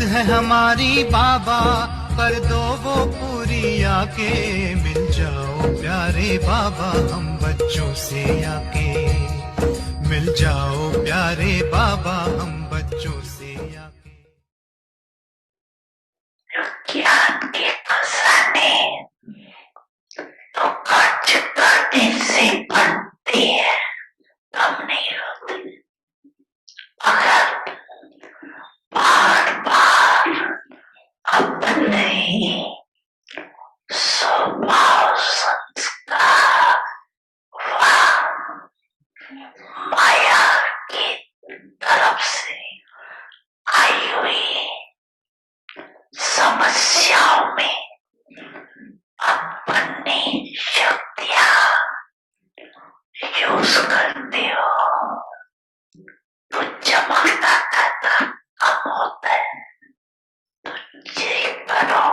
है हमारी बाबा, कर दो वो पूरी आके। मिल जाओ प्यारे बाबा हम बच्चों से आके। मिल जाओ प्यारे बाबा हम बच्चों से आके। ज्ञान के खजाने तो खर्च करने से बनती है, कम नहीं होती। अगर बार बार अपने स्वभाव संस्कार व माया की तरफ से आई हुई समस्याओं में अपनी शक्तियां यूज करते हो तो जमा का खाता कम होता है। तो चेक करो,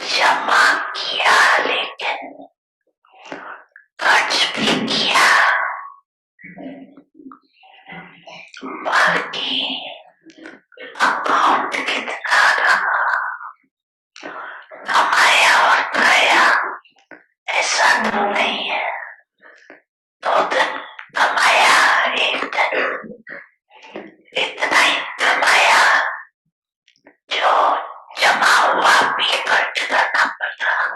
जमा किया लेकिन खर्च भी किया, बाकी अकाउंट कितना रहा, कमाया और खाया ऐसा तो नहीं है। 2 दिन कमाया, 1 दिन इतना ही कमाया जो जमा हुआ भी खर्च करना पड़ रहा,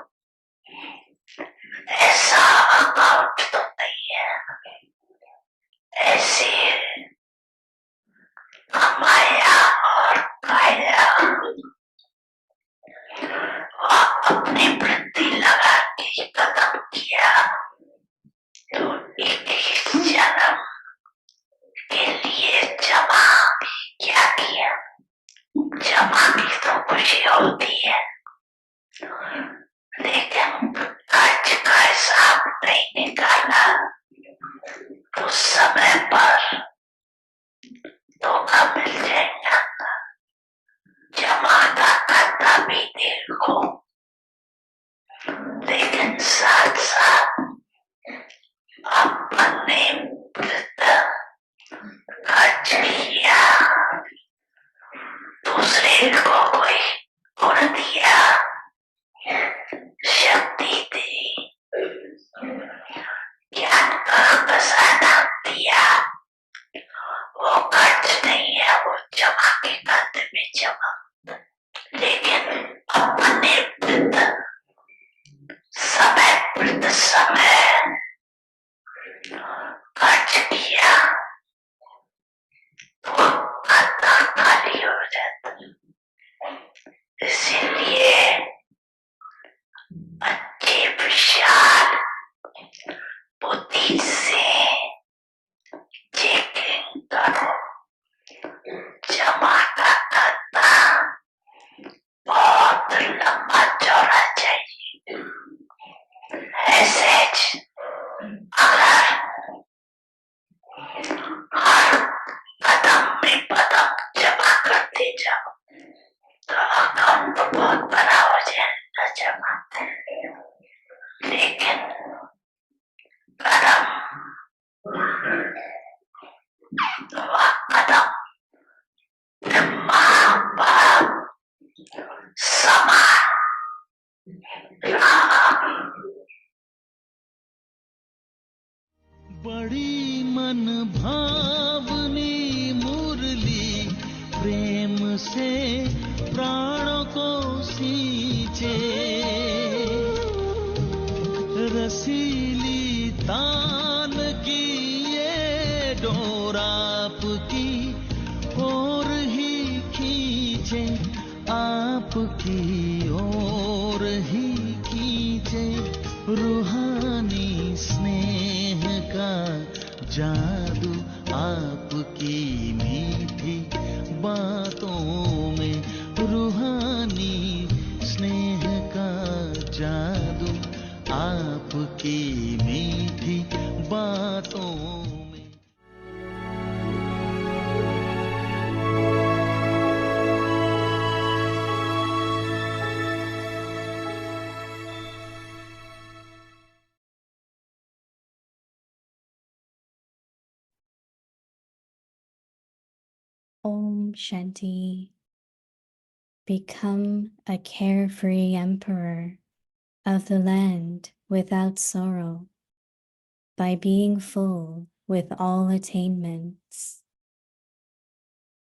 ऐसा अकाउंट तो नहीं है। ऐसे कमाया और खाया वह अपनी वृत्ति लगा के खत्म किया तो एक ही जन्म के लिए जमा क्या किया। जमा की तो खुशी होती है लेकिन खर्च का हिसाब नहीं निकाला तो समय पर धोखा मिल जाएगा। जमा का खाता भी देखो लेकिन साथ साथ अपने खर्च किया, दूसरे को कोई गुण दिया, शक्ति दी, ज्ञान का खजाना दिया, वो खर्च नहीं है, वो जमा के खाते में जमा। लेकिन अपने वृद्ध समय खर्च किया तो खाता खाली हो जाता। इसीलिए अच्छे विशाल बुद्धि से चेकिंग करो। जमा का खाता बहुत लंबा चौड़ा चाहिए। ऐसे अगर हर कदम में कदम जमा करते जाओ तो अकाउंट बहुत बड़ा हो जाएगा जमा। लेकिन कदम वह कदम माँ बाप समान बड़ी मन भावनी मुरली प्रेम से प्राणों को सींचे। रसीली तान की ये डोर आपकी ओर ही खींचे, आपकी ओर ही खींचे। रूहानी स्नेह का जादू आपकी मीठी बातों में। रूहानी स्नेह का जादू आपकी मीठी बातों में। Om Shanti. Become a carefree emperor of the land without sorrow by being full with all attainments.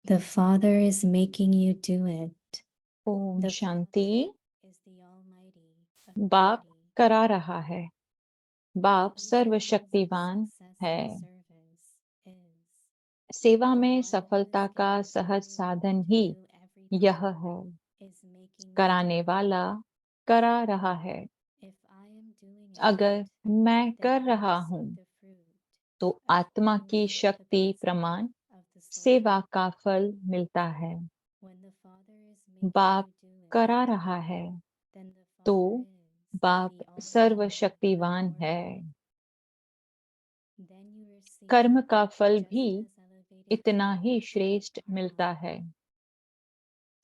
The Father is making you do it. Om The Shanti. Father is the Almighty बाप authority. करा रहा है, बाप The means of सर्वशक्तिवान success है। in service is सेवा the में one who सफलता is का giving सहज you साधन to ही do everything यह है। is making you कराने do it. वाला करा रहा है। If I am doing अगर it, मैं then कर you रहा receive हूँ the fruit तो of आत्मा being की full with the शक्ति principle प्रमाण of the soul. सेवा का फल मिलता है। When the Father is making बाप you do it, करा रहा है then the तो Father is बाप the Almighty सर्वशक्तिवान है। authority. Then you receive कर्म का फल just भी as elevated इतना beings ही श्रेष्ठ are मिलता all. है।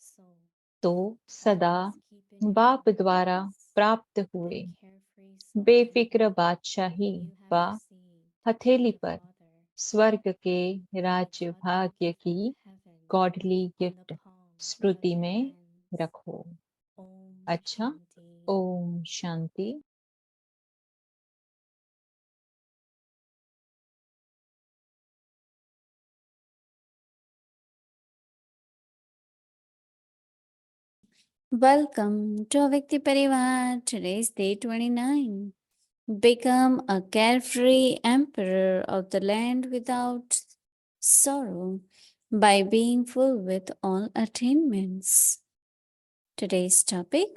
So तो सदा always keep in बाप द्वारा remembrance प्राप्त the हुए carefree sovereignty बेफिक्र बादशाही you have व received हथेली from the पर Father. स्वर्ग के The राज्य Father will भाग्य give की you heaven godly on the gift palms of स्मृति your में hands. रखो। Om अच्छा, Shanti. ओम शांति। Welcome to Avikti Parivar. Today's day 29. Become a carefree emperor of the land without sorrow by being full with all attainments. Today's topic: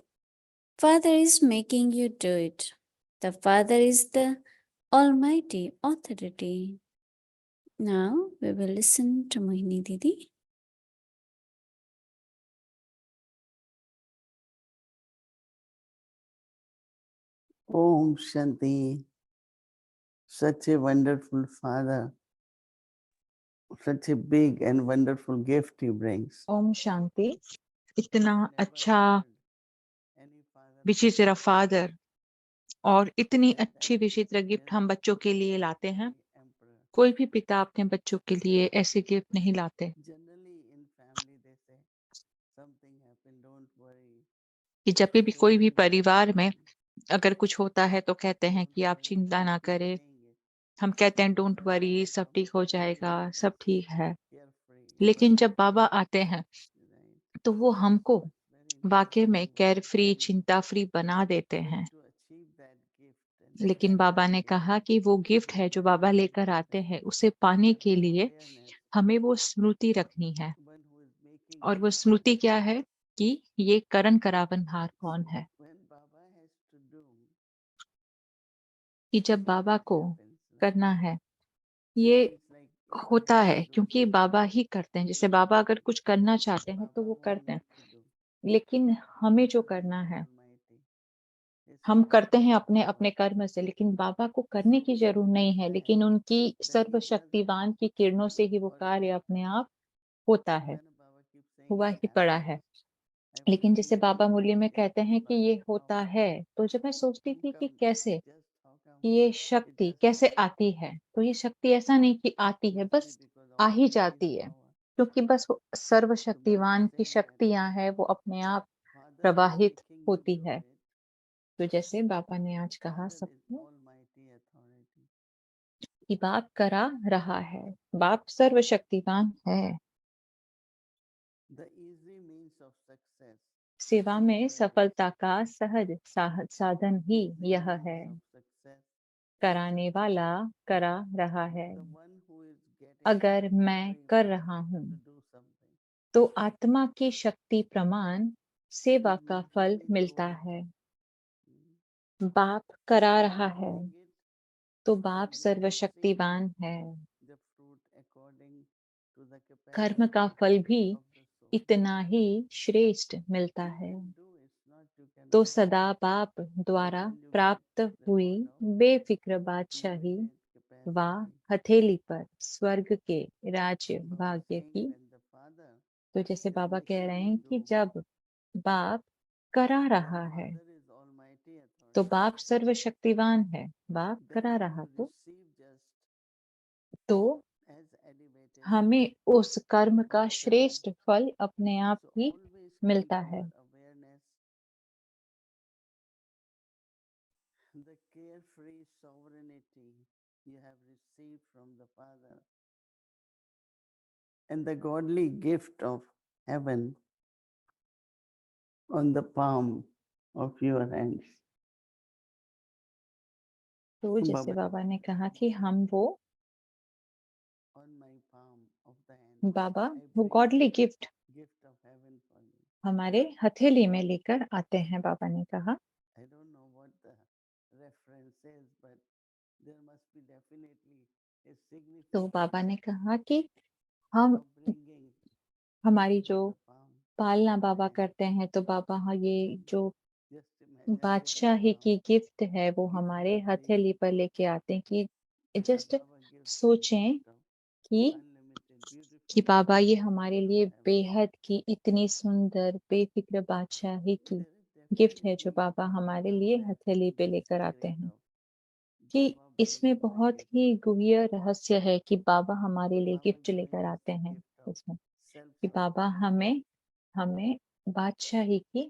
Father is making you do it. The Father is the Almighty authority. Now we will listen to Mohini Didi. Om Shanti, such a wonderful Father, such a big and wonderful gift He brings. Om Shanti. इतना अच्छा विचित्र father और इतनी अच्छी विचित्र gift हम बच्चों के लिए लाते हैं। कोई भी पिता अपने बच्चों के लिए ऐसे गिफ्ट नहीं लाते कि जब भी कोई भी परिवार में अगर कुछ होता है तो कहते हैं कि आप चिंता ना करें। हम कहते हैं डोंट वरी, सब ठीक हो जाएगा, सब ठीक है। लेकिन जब बाबा आते हैं तो वो हमको वाकई में केयर फ्री, चिंता फ्री बना देते हैं। लेकिन बाबा ने कहा कि वो गिफ्ट है जो बाबा लेकर आते हैं, उसे पाने के लिए हमें वो स्मृति रखनी है। और वो स्मृति क्या है कि ये करण करावन हार कौन है। कि जब बाबा को करना है, ये होता है क्योंकि बाबा ही करते हैं। जैसे बाबा अगर कुछ करना चाहते हैं तो वो करते हैं, लेकिन हमें जो करना है हम करते हैं अपने अपने कर्म से। लेकिन बाबा को करने की जरूरत नहीं है, लेकिन उनकी सर्वशक्तिवान की किरणों से ही वो कार्य अपने आप होता है, हुआ ही पड़ा है। लेकिन जैसे बाबा मूल्य में कहते हैं कि ये होता है, तो जब मैं सोचती थी कि कैसे, कि ये शक्ति कैसे आती है, तो ये शक्ति ऐसा नहीं कि आती है, बस आ ही जाती है, क्योंकि बस वो सर्वशक्तिवान की शक्तियां हैं, वो अपने आप प्रवाहित होती है। तो जैसे बाबा ने आज कहा सबको कि बाप करा रहा है, बाप सर्वशक्तिवान है। सेवा में सफलता का सहज साधन ही यह है। कराने वाला करा रहा है। अगर मैं कर रहा हूँ तो आत्मा की शक्ति प्रमाण सेवा का फल मिलता है। बाप करा रहा है तो बाप सर्वशक्तिवान है। कर्म का फल भी इतना ही श्रेष्ठ मिलता है। तो सदा बाप द्वारा प्राप्त हुई बेफिक्र बादशाही व हथेली पर स्वर्ग के राज्य भाग्य की। तो जैसे बाबा कह रहे हैं कि जब बाप करा रहा है तो बाप सर्वशक्तिवान है। बाप करा रहा तो हमें उस कर्म का श्रेष्ठ फल अपने आप So ही always मिलता keep है। your awareness, the carefree sovereignty you have received from the Father, and the godly gift of heaven on the palm of your hands. तो जैसे Baba, बाबा ने कहा कि हम वो on my palm of the hand, Baba I वो bring godly gift gift of heaven for you. हमारे हथेली में लेकर आते हैं, बाबा ने कहा। I don't know what the reference is, but there must be definitely a तो बाबा ने significance कहा कि हम of bringing हमारी gift जो on the palm पालना of the बाबा hand. करते हैं, तो बाबा हाँ ये जो Just imagine बादशाही little की गिफ्ट है वो gift हमारे of हथेली पर being, लेके आते हैं कि but just Baba gives the सोचें gift of कि unlimited, कि beautiful बाबा gift ये of हमारे gift of लिए heaven. बेहद की इतनी सुंदर बेफिक्र बादशाही की There is गिफ्ट है जो definitely बाबा हमारे a लिए depth हथेली in पे the लेकर आते spirit हैं, of कि Baba इसमें bringing the बहुत gift. ही गुह्य रहस्य है कि बाबा हमारे लिए Baba गिफ्ट giving लेकर us आते the हैं gift of इसमें, कि बाबा self-sufficiency. हमें हमें बादशाही की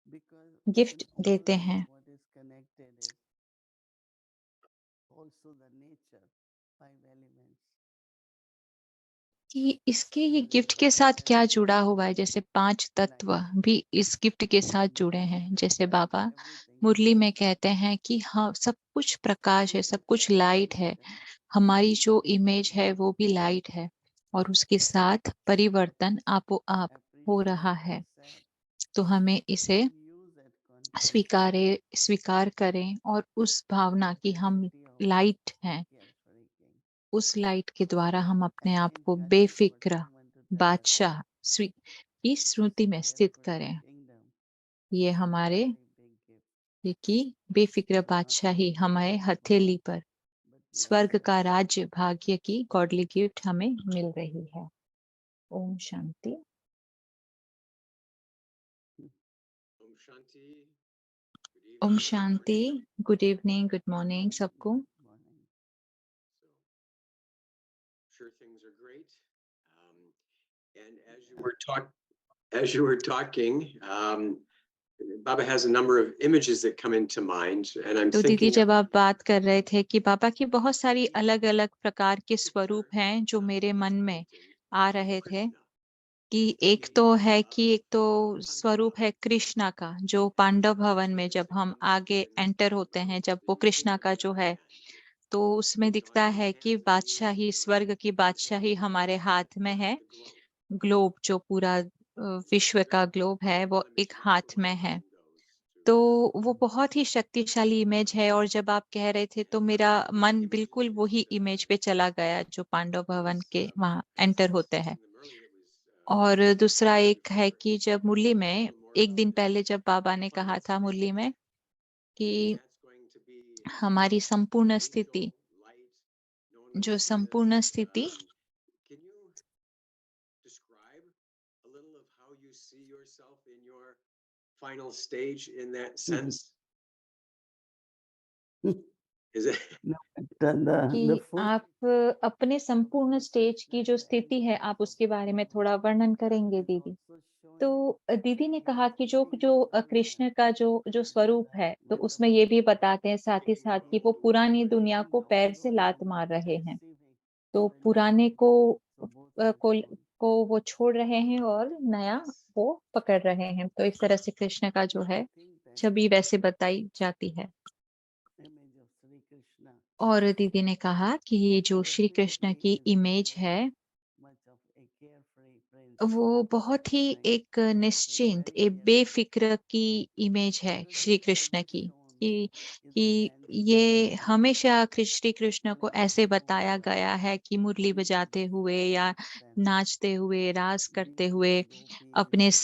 Because गिफ्ट in all देते this, हैं। what is connected is also the nature, 5 elements. कि इसके ये गिफ्ट के साथ क्या जुड़ा हुआ है, जैसे 5 तत्व Light, भी इस गिफ्ट के साथ and जुड़े Baba हैं। says जैसे light, बाबा everything is मुरली में light. कहते हैं कि हाँ सब कुछ प्रकाश है, सब कुछ Beautiful लाइट है, transformation. हमारी जो इमेज है वो भी लाइट है, और उसके साथ परिवर्तन आपो आप हो Appreciate, रहा है। accept, तो हमें इसे and use that consciousness स्वीकार करें, और उस to the भावना की हम capacity of लाइट the हैं, carefree king. उस लाइट के द्वारा हम अपने And आप in को Kalki, what बेफिक्र I want to tell us, बादशाह की स्मृति में स्थित carefree करें। kingdom ये is a हमारे very big gift. ये की बेफिक्र Not बादशाही only हमारे from हथेली Baba, पर but you स्वर्ग also का get राज्य it. भाग्य की गॉडली गिफ्ट हमें मिल रही है। Om Shanti. Om Shanti. Good ओम evening. शांति। गुड इवनिंग, गुड मॉर्निंग सबको। Good morning. So, sure things are great. And as you were talking, Baba has a number of images that come into mind, and I'm तो दीदी thinking जब आप बात कर रहे थे कि बाबा की बहुत सारी अलग अलग प्रकार के स्वरूप हैं जो मेरे मन में आ रहे थे, कि एक तो है कि एक तो स्वरूप है कृष्णा का, जो पांडव भवन में जब हम आगे एंटर होते हैं, जब वो कृष्णा का जो है, तो उसमें दिखता है कि बादशाही, स्वर्ग की बादशाही हमारे हाथ में है। ग्लोब जो पूरा विश्व का ग्लोब है वो एक हाथ में है। तो वो बहुत ही शक्तिशाली इमेज है, और जब आप कह रहे थे तो मेरा मन बिल्कुल वही इमेज पे चला गया जो पांडव भवन के वहां एंटर होते हैं। और दूसरा एक है कि जब मुरली में एक दिन पहले जब बाबा ने कहा था मुरली में कि हमारी संपूर्ण स्थिति, जो संपूर्ण स्थिति Can you describe a little of how you see yourself in your final stage in that sense? Is it? No, but the कि full आप अपने संपूर्ण स्टेज की जो स्थिति है आप उसके बारे में थोड़ा वर्णन करेंगे दीदी। तो दीदी ने कहा कि जो जो कृष्ण का जो जो स्वरूप है, तो उसमें ये भी बताते हैं साथ ही साथ कि वो पुरानी दुनिया को पैर से लात मार रहे हैं, तो पुराने को वो छोड़ रहे हैं और नया वो पकड़ रहे हैं। तो इस तरह से कृष्ण का जो है छवि वैसे बताई जाती है। image of Sri Krishna, और दीदी ने कहा कि ये जो श्री कृष्ण की इमेज है much of a carefree prince, वो बहुत ही like एक निश्चिंत, very एक carefree. बेफिक्र की इमेज है Because Shri what will Krishna be की, shown कि is the कि dancing ये Krishna, हमेशा श्री कृष्ण को playing ऐसे the बताया moonlight, गया है कि मुरली and बजाते his हुए या friends and नाचते हुए, रास करते हुए beautiful gopis अपने and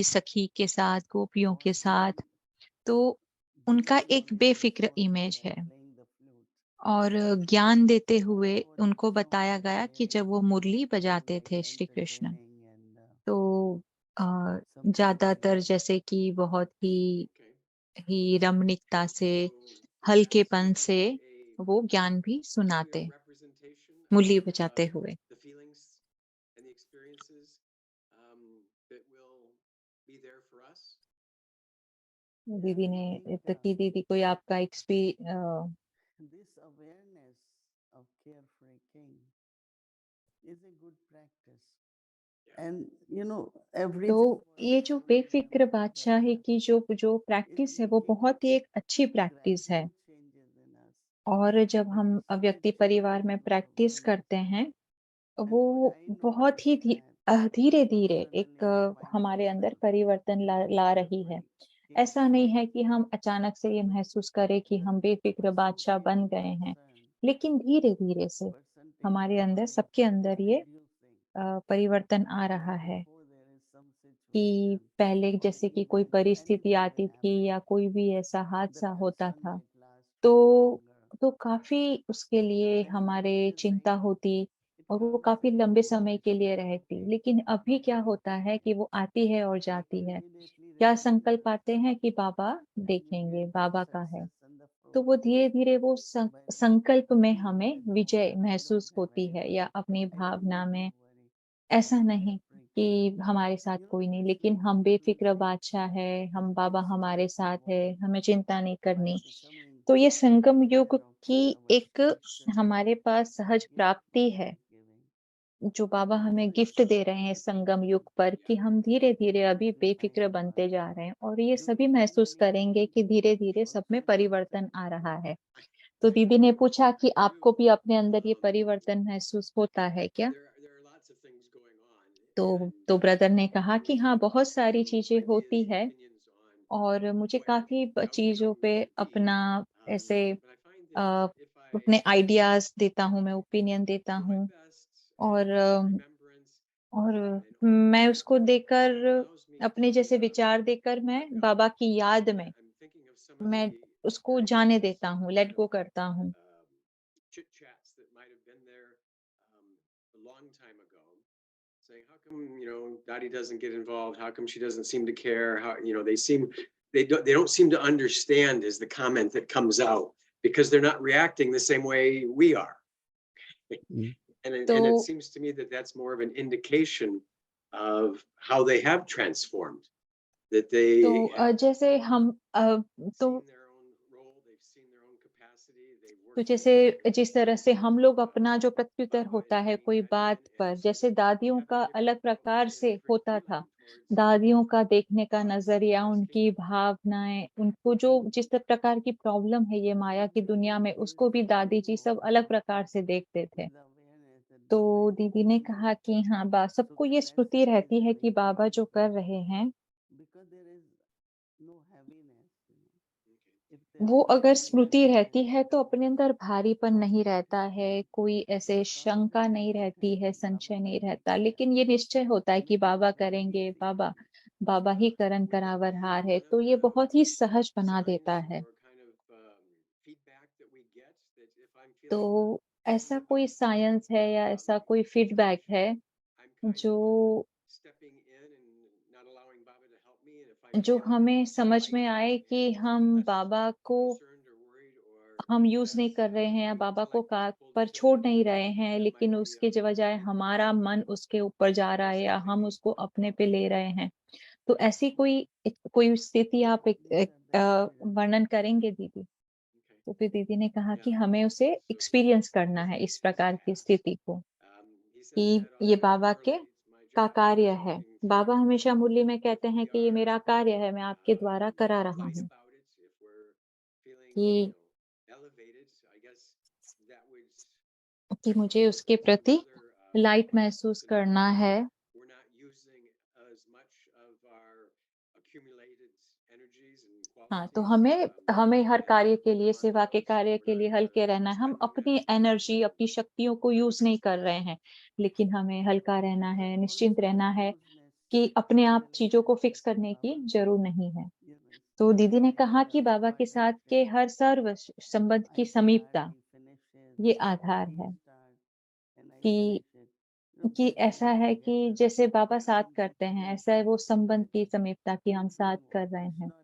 सखी के साथ, गोपियों के साथ। costly तो उनका jewels एक on their बेफिक्र shoulder इमेज है, and playing the flute. और ज्ञान देते हुए What is उनको shown बताया is गया कि very जब वो मुरली बजाते very थे श्री कृष्ण, entertaining and तो something ज्यादातर very जैसे कि बहुत Okay. ही रमणीकता से, So perhaps हल्केपन you से have a वो ज्ञान भी clear सुनाते representation मुरली of बजाते हुए। the feeling दीदी ने think, तो कि दीदी कोई आपका this awareness of carefree king is a good practice. And everything तो was ये जो going बेफिक्र well, बादशाही but की जो जो it प्रैक्टिस है will वो take बहुत ही एक अच्छी प्रैक्टिस है। gradual changes in us. और जब But हम the seed व्यक्ति परिवार falling में in our प्रैक्टिस body. करते हैं, And what वो I बहुत noticed ही that धीरे-धीरे एक personally in हमारे अंदर myself, परिवर्तन ला ला रही है। very ऐसा नहीं है carefree, कि हम अचानक से ये महसूस करें कि हम बेफिक्र बादशाह percentage बन of गए हैं, concern, लेकिन धीरे-धीरे से percentage of हमारे अंदर, worry सबके is अंदर ये reducing. परिवर्तन आ रहा Like है before there is some कि situation पहले or जैसे कि कोई event, परिस्थिति anything that आती थी happens, या कोई भी ऐसा the हादसा होता concern था, might last for तो longer. काफ़ी उसके लिए And हमारे it is चिंता like होती it और वो comes काफ़ी and लंबे goes, समय के लिए रहती। लेकिन अभी क्या होता है कि वो आती है और we जाती है। immediately क्या recognize संकल्प आते हैं कि बाबा and we देखेंगे, get that बाबा का है। success and the तो वो progress. धीरे-धीरे वो But संकल्प में we हमें let go Vijay that I don't महसूस have होती है, anyone, या अपनी I don't Bhavna need to में worry. ऐसा I'm नहीं carefree king. कि हमारे साथ कोई नहीं, Because लेकिन we हम simply बेफ़िक्र say बादशाह है, हम बाबा we हमारे stop साथ है, worrying हमें चिंता नहीं by करनी। becoming तो ये संगम युग aware of की our एक spiritual हमारे पास सहज gift प्राप्ति Baba है, is giving. जो बाबा And हमें that's गिफ्ट दे रहे हैं संगम युग पर, कि हम धीरे-धीरे अभी the बेफ़िक्र time बनते pass. जा रहे हैं और ये Do you सभी find महसूस करेंगे anything कि धीरे-धीरे सब में fulfilling in परिवर्तन that? आ रहा है। तो दीदी ने पूछा कि I आपको do. भी अपने अंदर ये परिवर्तन महसूस होता है क्या? There are lots of things going on, तो and ब्रदर ने कहा there कि was हाँ, बहुत सारी some चीज़ें ideas होती and है opinions on और मुझे what काफ़ी the चीज़ों outcome पे could be. अपना ऐसे But I find a, that if अपने I आइडियाज़ देता हूँ, मैं ओपिनियन देता do my हूँ best और and in remembrance और and honor, मैं उसको देकर, it allows me अपने to जैसे विचार देकर, मैं let go. बाबा की याद में I'm thinking of some of मैं the उसको very जाने देता innocent हूँ, kind लेट of गो करता हूँ। chit chats that might have been there a long time ago, saying, "How come Dottie doesn't get involved? How come she doesn't seem to care? How they don't seem to understand?" Is the comment that comes out because they're not reacting the same way we are. Mm. And it तो seems to me that that's more of an indication of how they have transformed, that they have जैसे हम तो seen their own role, they've seen their own capacity, they've तो worked जैसे within जिस तरह से हम लोग अपना जो प्रत्युत्तर Baba होता is है bringing कोई that बात in, and पर, it's जैसे just दादियों have a का different अलग प्रकार approach and से a different होता था। feeling towards दादियों का देखने का नज़रिया, asking उनकी them. भावनाएँ, उनको जो जिस प्रकार की प्रॉब्लम है ये माया की दुनिया में, उसको भी दादी जी सब अलग प्रकार से देखते थे। With awareness that तो Baba is दीदी ने teaching कहा us. कि हाँ, So सबको ये that स्मृति plays रहती a है कि big बाबा role जो कर रहे हैं, because there is no heaviness. If there वो is अगर heaviness, स्मृति then रहती है तो अपने अंदर भारीपन नहीं रहता है, कोई ऐसे शंका नहीं रहती है, संशय नहीं रहता। लेकिन ये निश्चय होता है कि बाबा करेंगे, बाबा बाबा ही करन करावरहार है, तो ये बहुत ही सहज बना देता Signs है। or kind of feedback that we get that if I'm तो feeling ऐसा somewhat कोई साइंस है या ऐसा कोई फीडबैक है dysfunction, I'm kind जो of stepping in and not allowing Baba to help me. And if I जो feel हमें समझ lighter में आए कि and हम less बाबा को concerned or worried or हम यूज़ नहीं less कर रहे हैं या बाबा को intellect is का pulled पर into छोड़ that, नहीं रहे हैं, that लेकिन might be उसके बजाय a हमारा मन उसके ऊपर जा रहा है या हम something. उसको अपने पे ले रहे हैं। तो ऐसी कोई स्थिति आप these are the evidence. वर्णन करेंगे दीदी? Okay. तो फिर दीदी ने कहा कि Yeah. हमें उसे So एक्सपीरियंस करना his है इस his प्रकार की task. स्थिति को, He says कि that ये often बाबा के correlates. My का job कार्य is है। working बाबा through हमेशा मुरली में if कहते हैं we कि ये are मेरा कार्य है, मैं आपके द्वारा करा रहा wise हूँ। about it, if we're feeling कि elevated, I guess that would कि मुझे show उसके some प्रति other लाइट practices महसूस that करना है। we're not using as much of our accumulated energies and हाँ, तो qualities. हमें हर And कार्य के लिए, on सेवा के those, कार्य के we're लिए हल्के रहना है। हम spending अपनी that एनर्जी, अपनी शक्तियों को यूज़ नहीं कर रहे हैं, लेकिन हमें हल्का रहना Because है, all निश्चिंत this रहना है closeness कि अपने in आप चीज़ों को relationship फिक्स to करने की Baba, ज़रूर नहीं है। is तो दीदी ने कहा the कि बाबा के साथ vital के thing. हर सर्व संबंध I की start, समीपता, he finishes, ये or आधार he है starts and I कि finish it. ऐसा Being है कि together जैसे बाबा साथ in that करते हैं, place ऐसा है वो is संबंध like की समीपता कि हम साथ doing कर work. रहे It's हैं। not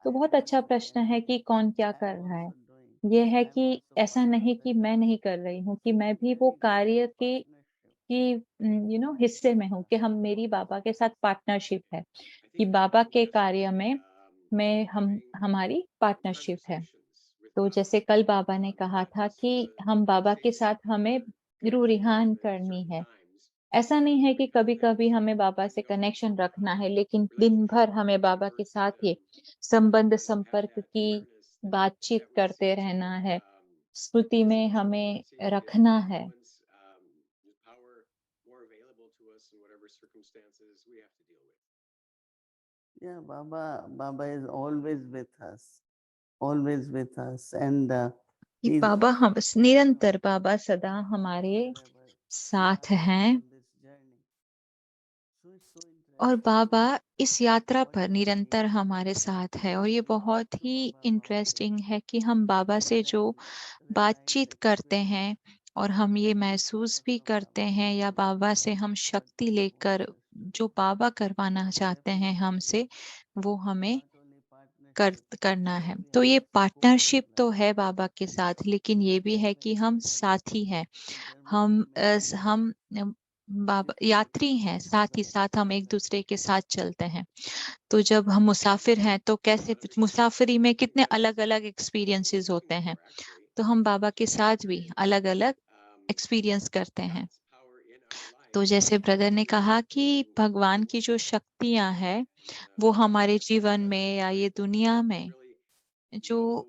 तो I am बहुत अच्छा doing प्रश्न and है कि कौन क्या I कर am रहा है। also doing. ये है I am कि also ऐसा part of नहीं the कि मैं team. नहीं कर रही हूँ, कि So मैं it's भी वो very good कार्य partnership. हिस्से में हूँ, कि हम मेरी बाबा के साथ पार्टनरशिप है, I कि think बाबा that's के कार्य में में हमारी पार्टनरशिप है। तो जैसे कल बाबा ने कहा था कि हम बाबा के साथ हमें रूह रिहान करनी है। ऐसा नहीं है कि कभी-कभी हमें बाबा से कनेक्शन रखना है, लेकिन दिन भर हमें बाबा के साथ ये संबंध संपर्क की बातचीत करते रहना है। स्मृति में हमें रखना है। Yeah, Baba is always with us, and कि he's बाबा also हम with निरंतर us बाबा सदा हमारे wherever we साथ are हैं on this journey. So it's so और interesting बाबा इस यात्रा पर whatever निरंतर we हमारे साथ है। और ये speak बहुत to he Baba about it, interesting है कि हम बाबा से and जो then बातचीत realize करते that हैं और हम ये महसूस भी करते हैं या बाबा से हम शक्ति लेकर जो बाबा करवाना चाहते हैं हमसे, वो हमें करना है। तो ये पार्टनरशिप तो है बाबा के साथ, लेकिन ये भी है कि हम साथी हैं। हम बाबा यात्री हैं, साथ ही साथ हम एक दूसरे के साथ चलते हैं। तो जब हम मुसाफिर हैं तो कैसे मुसाफिरी में कितने अलग-अलग एक्सपीरियंसेस होते हैं। तो हम बाबा के साथ भी अलग-अलग एक्सपीरियंस करते हैं। तो जैसे ब्रदर ने कहा कि भगवान की जो शक्तियाँ हैं, वो हमारे जीवन में या ये दुनिया में जो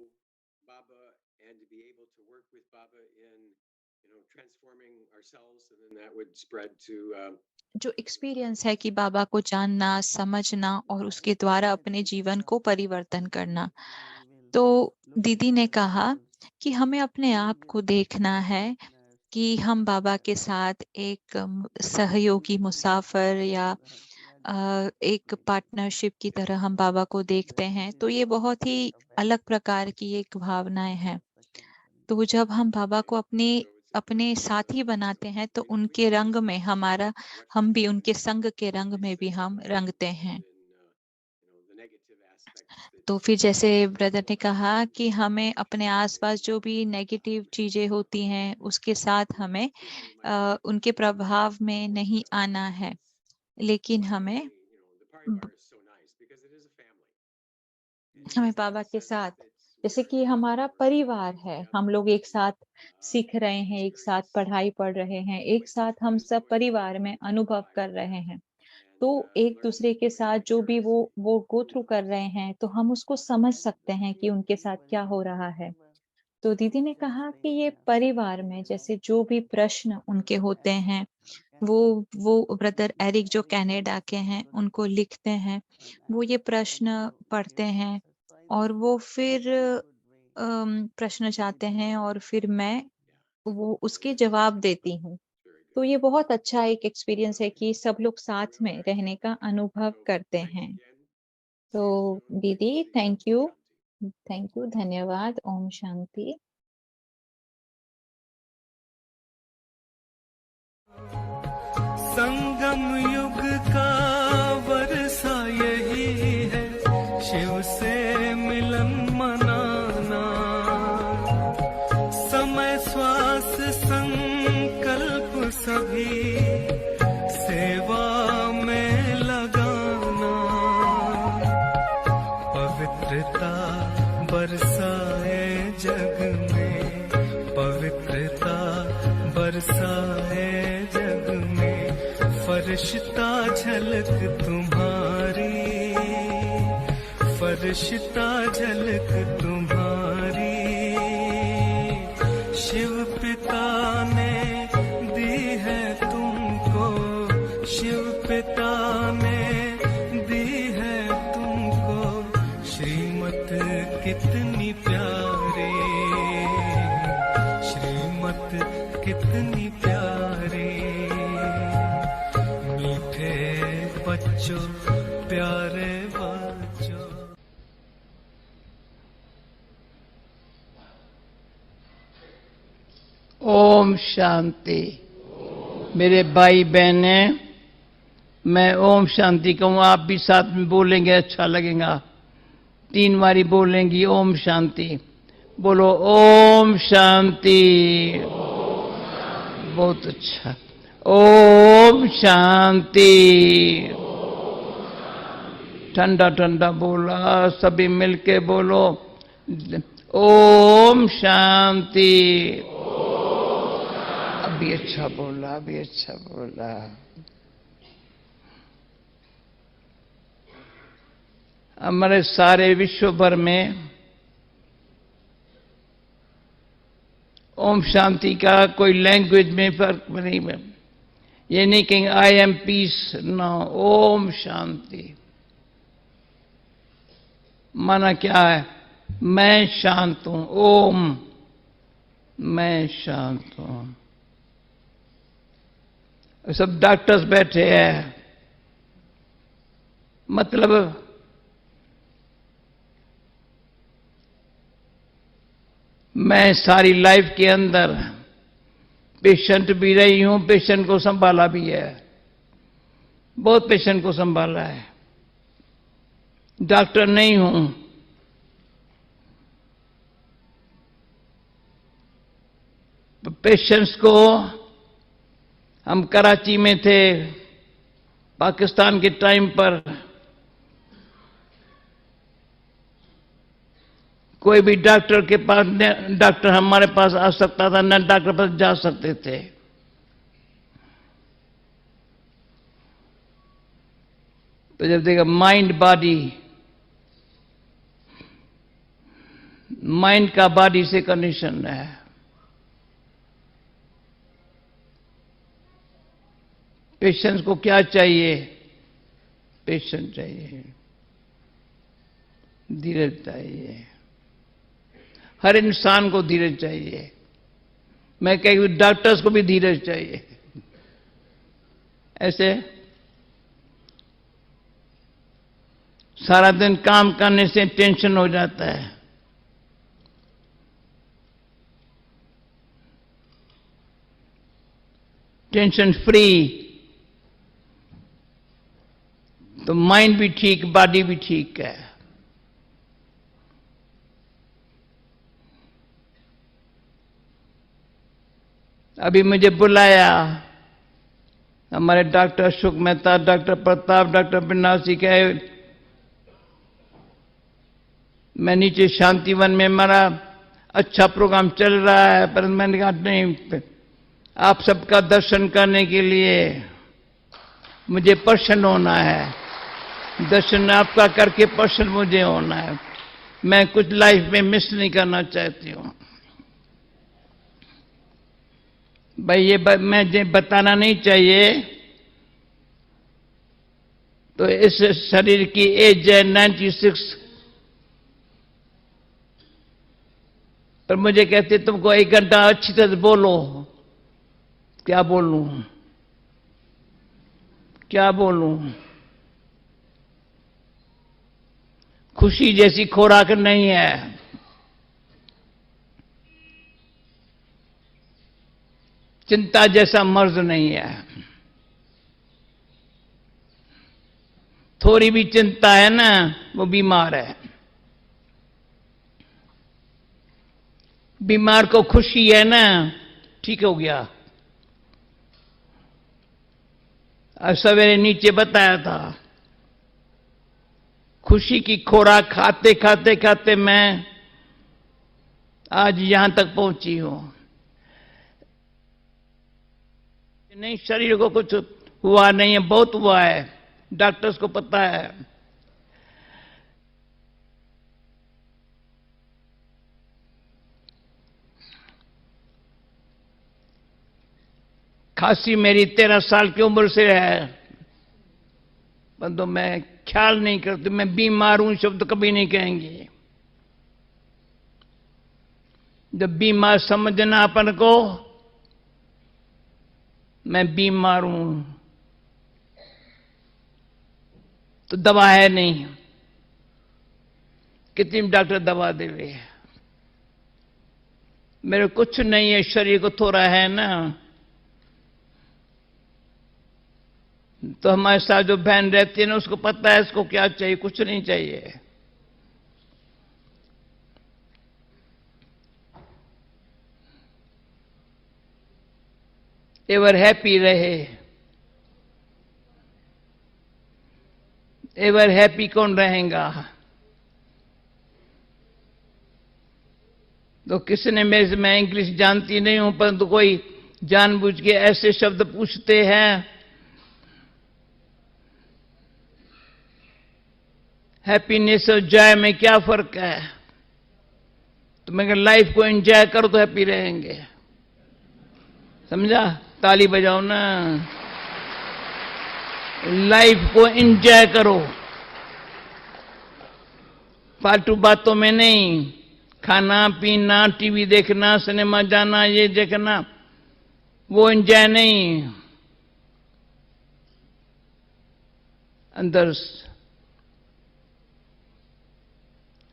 जो एक्सपीरियंस है कि बाबा को जानना, समझना और उसके द्वारा अपने जीवन को परिवर्तन करना। तो दीदी ने कहा कि हमें अपने आप को देखना है कि हम बाबा के साथ एक सहयोगी मुसाफिर या एक पार्टनरशिप की तरह हम बाबा को देखते हैं। तो ये बहुत ही अलग प्रकार की एक भावनाएँ हैं। तो जब हम बाबा को अपने साथी बनाते हैं तो उनके रंग में हम भी उनके संग के रंग में भी हम रंगते हैं। तो फिर जैसे ब्रदर ने कहा कि हमें अपने आसपास जो भी नेगेटिव चीजें होती हैं उसके साथ हमें उनके प्रभाव में नहीं आना है, लेकिन हमें बाबा के साथ जैसे कि हमारा परिवार है, हम लोग एक साथ सीख रहे हैं, एक साथ पढ़ाई पढ़ रहे हैं, एक साथ हम सब परिवार में अनुभव कर रहे हैं। तो एक दूसरे के साथ जो भी वो गो थ्रू कर रहे हैं, तो हम उसको समझ सकते हैं कि उनके साथ क्या हो रहा है। तो दीदी ने कहा कि ये परिवार में जैसे जो भी प्रश्न उनके होते हैं, वो ब्रदर एरिक जो कनाडा के हैं, उनको लिखते हैं। वो ये प्रश्न पढ़ते हैं और वो फिर प्रश्न चाहते हैं और फिर मैं वो उसके जवाब देती हूँ। तो ये बहुत अच्छा एक एक्सपीरियंस है कि सब लोग साथ में रहने का अनुभव करते हैं। तो दीदी थैंक यू, धन्यवाद। ओम शांति। संगम युग का वर्षा यही है, शिव से मिलन मनाना। समय श्वास संकल्प सभी सेवा में लगाना। पवित्रता बरसाए जग में, पवित्रता बरसाए जग में। फरिश्ता झलक तुम्हारी, फरिश्ता झलक तुम्हारी। शिव पिता ने दी है तुमको, शिव पिता ने दी है तुमको श्रीमत कितनी प्यारी, श्रीमत कितनी प्यारी। मीठे बच्चों, प्यारे बच्चों। ओम शांति। मेरे भाई बहने, मैं ओम शांति कहूँ, आप भी साथ में बोलेंगे अच्छा लगेगा। 3 बारी बोलेंगी ओम शांति। बोलो ओम शांति। बहुत अच्छा। ओम शांति। ठंडा ठंडा बोला, सभी मिलके बोलो ओम शांति। अभी अच्छा बोला, अभी अच्छा बोला। हमारे सारे विश्व भर में ओम शांति का कोई लैंग्वेज में फर्क नहीं है। ये नहीं कहेंगे I am piece, no, Om Shanti माना क्या है? मैं शांत हूं। ओम, मैं शांत हूं। सब डॉक्टर्स बैठे हैं, मतलब मैं सारी लाइफ के अंदर पेशेंट भी रही हूं, पेशेंट को संभाला भी है, बहुत पेशेंट को संभाला है। डॉक्टर नहीं हूं, पेशेंट्स को, हम कराची में थे पाकिस्तान के टाइम पर, कोई भी डॉक्टर के पास, डॉक्टर हमारे पास आ सकता था, न डॉक्टर पास जा सकते थे। तो जब देखा माइंड बॉडी, माइंड का बॉडी से कनेक्शन है। पेशेंट्स को क्या चाहिए? पेशेंट चाहिए, धीरज चाहिए, हर इंसान को धीरज चाहिए। मैं कहूं डॉक्टर्स को भी धीरज चाहिए। ऐसे सारा दिन काम करने से टेंशन हो जाता है। टेंशन फ्री तो माइंड भी ठीक, बॉडी भी ठीक है। अभी मुझे बुलाया हमारे doctor Ashok Mehta, doctor Pratap, doctor Binnasi कहे मैं नीचे शांतिवन में, हमारा अच्छा प्रोग्राम चल रहा है, पर मैंने कहा नहीं, आप सबका दर्शन करने के लिए मुझे प्रसन्न होना है। दर्शन आपका करके प्रसन्न मुझे होना है। मैं कुछ लाइफ में मिस नहीं करना चाहती हूं। भाई ये मुझे बताना नहीं चाहिए। तो इस शरीर की एज है 96, पर मुझे कहते तुमको 1 घंटा अच्छी तरह बोलो। क्या बोलूं, क्या बोलूं? खुशी जैसी खुराक नहीं है। चिंता जैसा मर्ज नहीं है। थोड़ी भी चिंता है ना, वो बीमार है। बीमार को खुशी है ना, ठीक हो गया। आज सवेरे नीचे बताया था, खुशी की खुराक खाते खाते खाते मैं आज यहां तक पहुंची हूं। नहीं, शरीर को कुछ हुआ नहीं है, बहुत हुआ है, डॉक्टर्स को पता है। खांसी मेरी 13 साल की उम्र से है, परंतु मैं ख्याल नहीं करती। मैं बीमार हूं शब्द कभी नहीं कहेंगे। जब बीमार समझना अपन को, मैं बीमार हूं तो दवा है नहीं। कितनी डॉक्टर दवा देवे, मेरे कुछ नहीं है, शरीर को थोड़ा है ना। तो हमारे साथ जो बहन रहती है ना, उसको पता है इसको क्या चाहिए, कुछ नहीं चाहिए। एवर हैप्पी रहे, एवर हैप्पी कौन रहेगा? तो किसने मेरे से, मैं इंग्लिश जानती नहीं हूं, परंतु कोई जानबूझ के ऐसे शब्द पूछते हैं, हैप्पीनेस और जॉय में क्या फर्क है? तो मैं लाइफ को एंजॉय करो तो हैप्पी रहेंगे। समझा? ताली बजाओ ना। लाइफ को एंजॉय करो, फालतू बातों में नहीं। खाना पीना, टीवी देखना, सिनेमा जाना, ये देखना, वो एंजॉय नहीं। अंदर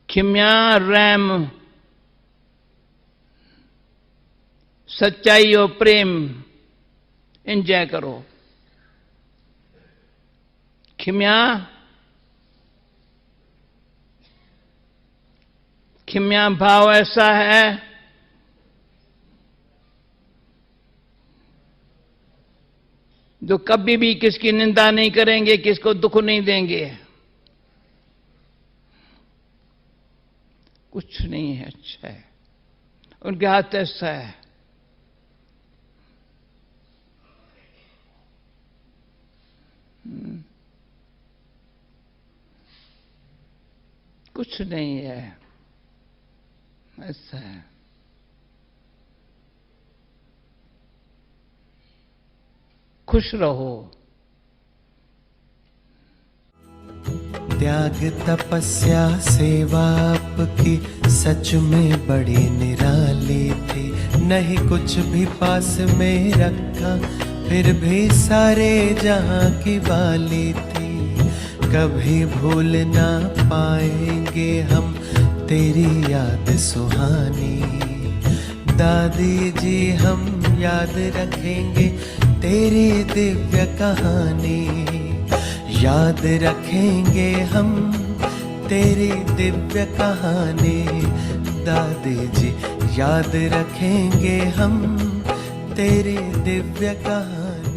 खिम्या, रैम, सच्चाई और प्रेम एंजॉय करो। खिम्या, खिम्या भाव ऐसा है जो कभी भी किसकी निंदा नहीं करेंगे, किसको दुख नहीं देंगे। कुछ नहीं है अच्छा है, उनके हाथ ऐसा है। कुछ नहीं है, ऐसा है। खुश रहो। त्याग तपस्या सेवा आपकी सच में बड़ी निराली थी। नहीं कुछ भी पास में रखा, फिर भी सारे जहां की वाली थी। कभी भूल ना पाएंगे हम तेरी याद सुहानी। दादी जी हम याद रखेंगे तेरी दिव्य कहानी। याद रखेंगे हम तेरी दिव्य कहानी। दादी जी याद रखेंगे हम तेरी दिव्य कहानी।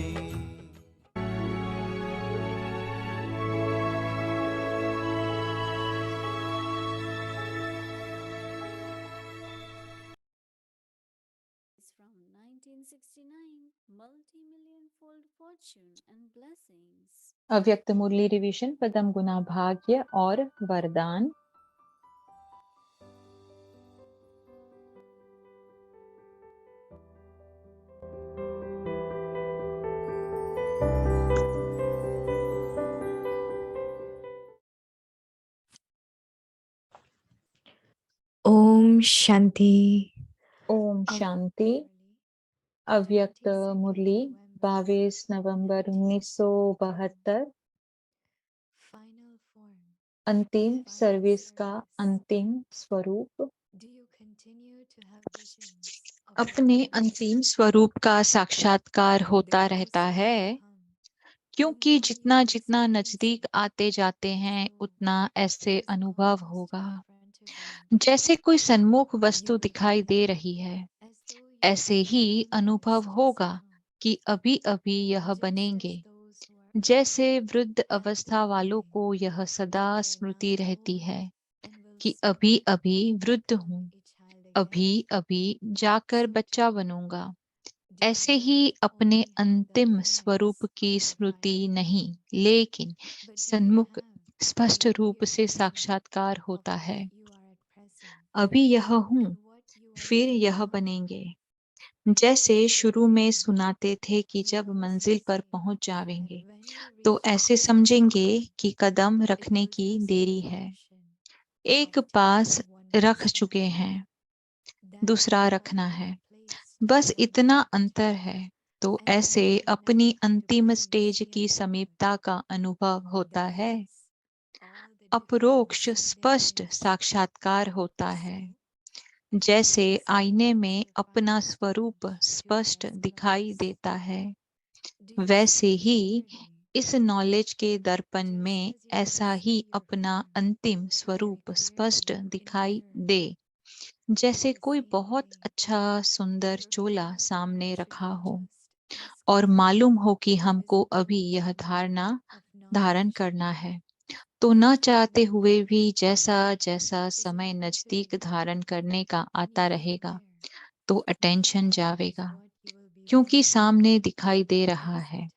From 1969, multi-million fold fortune and blessings. अव्यक्त मुरली रिविजन, पदम गुना भाग्य और वरदान। ओम शांति। ओम शांति। अव्यक्त मुरली 22 नवंबर 1972। अंतिम सर्विस का अंतिम स्वरूप। अपने अंतिम स्वरूप का साक्षात्कार होता रहता है, क्योंकि जितना जितना नजदीक आते जाते हैं उतना ऐसे अनुभव होगा। जैसे कोई सन्मुख वस्तु दिखाई दे रही है, ऐसे ही अनुभव होगा कि अभी अभी यह बनेंगे। जैसे वृद्ध अवस्था वालों को यह सदा स्मृति रहती है कि अभी अभी वृद्ध हूँ, अभी अभी जाकर बच्चा बनूंगा। ऐसे ही अपने अंतिम स्वरूप की स्मृति नहीं, लेकिन सन्मुख स्पष्ट रूप से साक्षात्कार होता है। अभी यह हूँ, फिर यह बनेंगे। जैसे शुरू में सुनाते थे कि जब मंजिल पर पहुंच जाएंगे तो ऐसे समझेंगे कि कदम रखने की देरी है। एक पास रख चुके हैं, दूसरा रखना है, बस इतना अंतर है। तो ऐसे अपनी अंतिम स्टेज की समीपता का अनुभव होता है। अपरोक्ष स्पष्ट साक्षात्कार होता है। जैसे आईने में अपना स्वरूप स्पष्ट दिखाई देता है, वैसे ही इस नॉलेज के दर्पण में ऐसा ही अपना अंतिम स्वरूप स्पष्ट दिखाई दे। जैसे कोई बहुत अच्छा सुंदर चोला सामने रखा हो और मालूम हो कि हमको अभी यह धारण करना है, तो न चाहते हुए भी जैसा जैसा समय नजदीक धारण करने का आता रहेगा तो अटेंशन जावेगा, क्योंकि सामने दिखाई दे रहा है।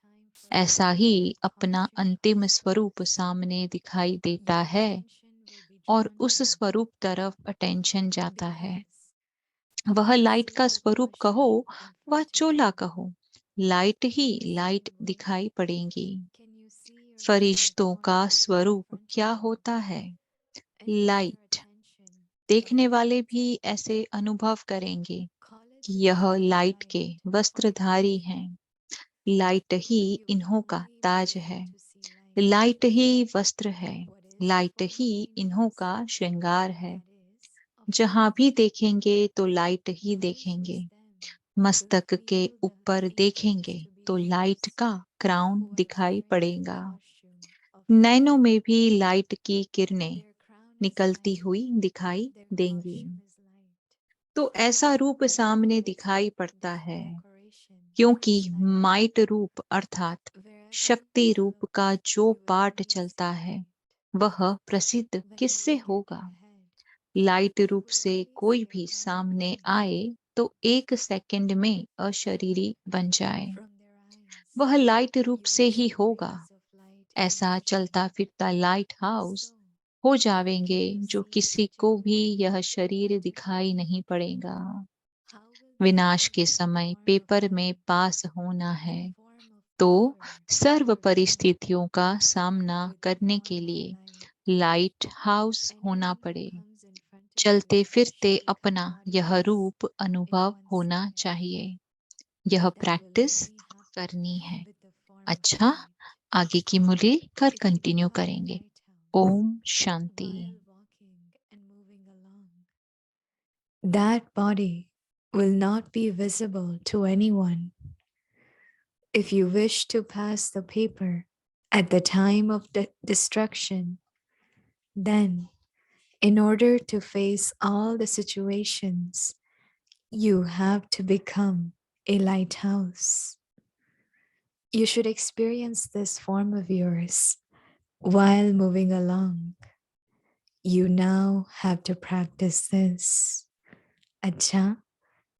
ऐसा ही अपना अंतिम स्वरूप सामने दिखाई देता है और उस स्वरूप तरफ अटेंशन जाता है। वह लाइट का स्वरूप कहो व चोला कहो, लाइट ही लाइट दिखाई पड़ेगी। फरिश्तों का स्वरूप क्या होता है? लाइट। देखने वाले भी ऐसे अनुभव करेंगे कि यह लाइट के वस्त्रधारी हैं। लाइट ही इन्हों का ताज है, लाइट ही वस्त्र है, लाइट ही इन्हों का श्रृंगार है। जहां भी देखेंगे तो लाइट ही देखेंगे। मस्तक के ऊपर देखेंगे तो लाइट का क्राउन दिखाई पड़ेगा। नैनों में भी लाइट की किरणें निकलती हुई दिखाई देंगी। तो ऐसा रूप सामने दिखाई पड़ता है, क्योंकि माइट रूप अर्थात शक्ति रूप का जो पाठ चलता है वह प्रसिद्ध किससे होगा? लाइट रूप से कोई भी सामने आए तो 1 सेकंड में अशरीरी बन जाए, वह लाइट रूप से ही होगा। ऐसा चलता फिरता लाइट हाउस हो जावेंगे जो किसी को भी यह शरीर दिखाई नहीं पड़ेगा। विनाश के समय पेपर में पास होना है तो सर्व परिस्थितियों का सामना करने के लिए लाइट हाउस होना पड़े। चलते फिरते अपना यह रूप अनुभव होना चाहिए। यह प्रैक्टिस करनी है। अच्छा, आगे की मुरली कल कंटिन्यू करेंगे। Om Shanti. That body will not be visible to anyone. If you wish to pass the paper at the time of destruction, then in order to face all the situations, you have to become a lighthouse. You should experience this form of yours while moving along. You now have to practice this. Acha,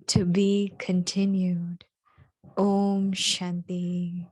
to be continued. Om Shanti.